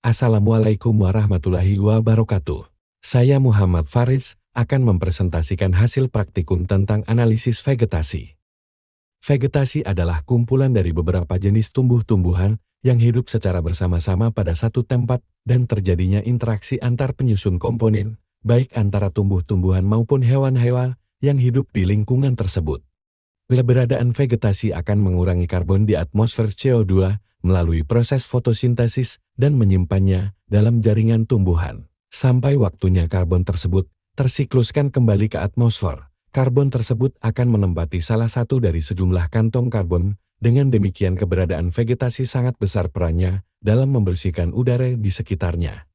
Assalamualaikum warahmatullahi wabarakatuh. Saya Muhammad Faris akan mempresentasikan hasil praktikum tentang analisis vegetasi. Vegetasi adalah kumpulan dari beberapa jenis tumbuh-tumbuhan yang hidup secara bersama-sama pada satu tempat dan terjadinya interaksi antar penyusun komponen, baik antara tumbuh-tumbuhan maupun hewan-hewan yang hidup di lingkungan tersebut. Keberadaan vegetasi akan mengurangi karbon di atmosfer CO2 melalui proses fotosintesis dan menyimpannya dalam jaringan tumbuhan. Sampai waktunya karbon tersebut tersikluskan kembali ke atmosfer. Karbon tersebut akan menempati salah satu dari sejumlah kantong karbon. Dengan demikian keberadaan vegetasi sangat besar perannya dalam membersihkan udara di sekitarnya.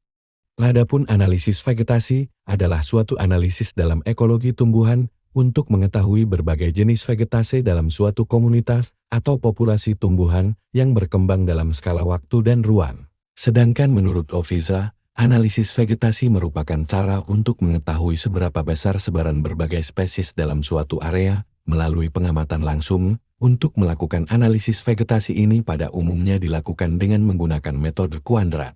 Adapun analisis vegetasi adalah suatu analisis dalam ekologi tumbuhan untuk mengetahui berbagai jenis vegetasi dalam suatu komunitas atau populasi tumbuhan yang berkembang dalam skala waktu dan ruang. Sedangkan menurut Ovisa, analisis vegetasi merupakan cara untuk mengetahui seberapa besar sebaran berbagai spesies dalam suatu area melalui pengamatan langsung. Untuk melakukan analisis vegetasi ini pada umumnya dilakukan dengan menggunakan metode kuadrat.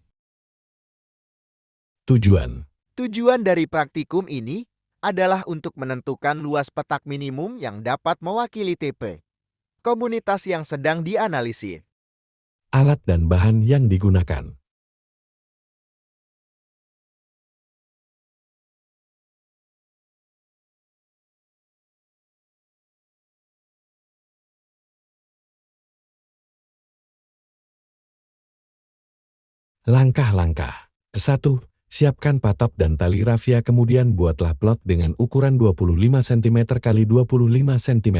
Tujuan dari praktikum ini adalah untuk menentukan luas petak minimum yang dapat mewakili tipe komunitas yang sedang dianalisis. Alat dan bahan yang digunakan. Langkah-langkah. 1. Siapkan patop dan tali rafia, kemudian buatlah plot dengan ukuran 25 cm x 25 cm.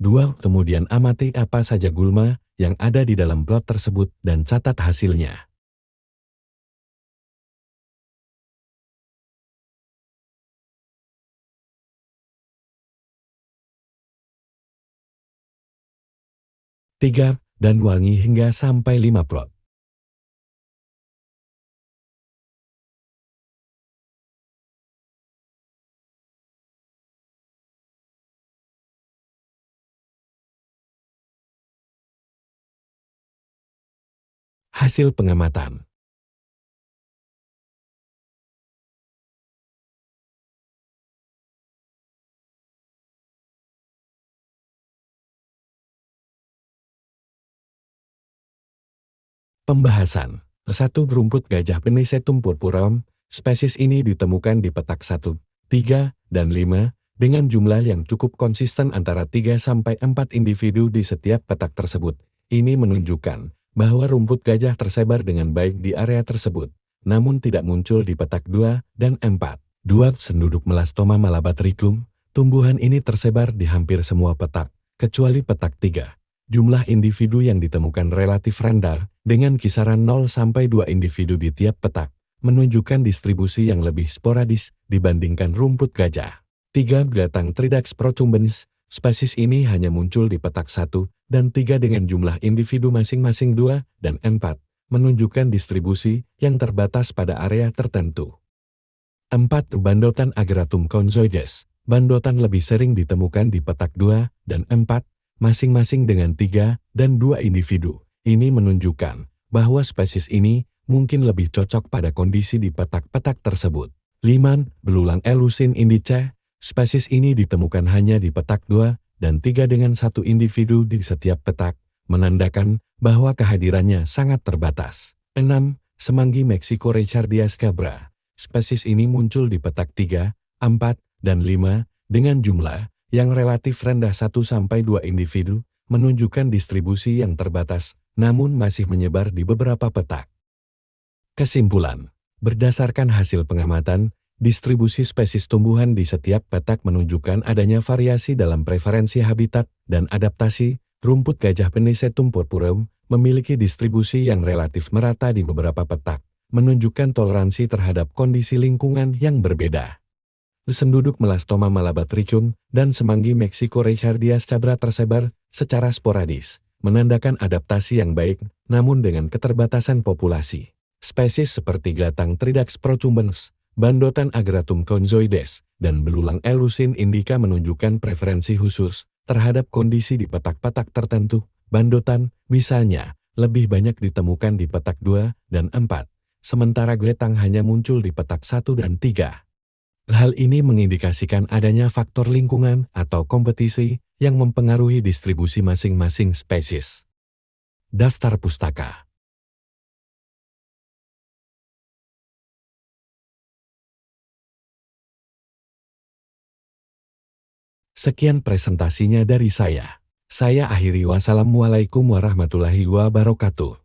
2. Kemudian amati apa saja gulma yang ada di dalam plot tersebut dan catat hasilnya. 3. Dan wangi hingga sampai 5 plot. 4. Hasil pengamatan. Pembahasan. 1. Rumput gajah Penicetum purpureum. Spesies ini ditemukan di petak 1, 3, dan 5, dengan jumlah yang cukup konsisten antara 3-4 individu di setiap petak tersebut. Ini menunjukkan bahwa rumput gajah tersebar dengan baik di area tersebut, namun tidak muncul di petak 2 dan 4. 2. Senduduk Melastoma malabatricum. Tumbuhan ini tersebar di hampir semua petak, kecuali petak 3. Jumlah individu yang ditemukan relatif rendah, dengan kisaran 0-2 individu di tiap petak, menunjukkan distribusi yang lebih sporadis dibandingkan rumput gajah. 3. Gattang Tridax procumbens. Spesies ini hanya muncul di petak 1 dan 3 dengan jumlah individu masing-masing 2 dan 4, menunjukkan distribusi yang terbatas pada area tertentu. 4. Bandotan Agratum conzoides. Bandotan lebih sering ditemukan di petak 2 dan 4, masing-masing dengan 3 dan 2 individu. Ini menunjukkan bahwa spesies ini mungkin lebih cocok pada kondisi di petak-petak tersebut. 5. Belulang Elusin indica. Spesies ini ditemukan hanya di petak 2 dan 3 dengan 1 individu di setiap petak, menandakan bahwa kehadirannya sangat terbatas. 6. Semanggi Mexico Richardia scabra. Spesies ini muncul di petak 3, 4, dan 5 dengan jumlah yang relatif rendah 1-2 individu, menunjukkan distribusi yang terbatas, namun masih menyebar di beberapa petak. Kesimpulan. Berdasarkan hasil pengamatan, distribusi spesies tumbuhan di setiap petak menunjukkan adanya variasi dalam preferensi habitat dan adaptasi. Rumput gajah Penicetum purpureum memiliki distribusi yang relatif merata di beberapa petak, menunjukkan toleransi terhadap kondisi lingkungan yang berbeda. Senduduk Melastoma malabatricum dan semanggi Mexico Richardia scabra tersebar secara sporadis, menandakan adaptasi yang baik, namun dengan keterbatasan populasi. Spesies seperti Gattang Tridax procumbens Bandotan Agratum conzoides dan belulang Elusin indica menunjukkan preferensi khusus terhadap kondisi di petak-petak tertentu. Bandotan, misalnya, lebih banyak ditemukan di petak 2 dan 4, sementara geletang hanya muncul di petak 1 dan 3. Hal ini mengindikasikan adanya faktor lingkungan atau kompetisi yang mempengaruhi distribusi masing-masing spesies. Daftar pustaka. Sekian presentasinya dari saya. Saya akhiri, wassalamualaikum warahmatullahi wabarakatuh.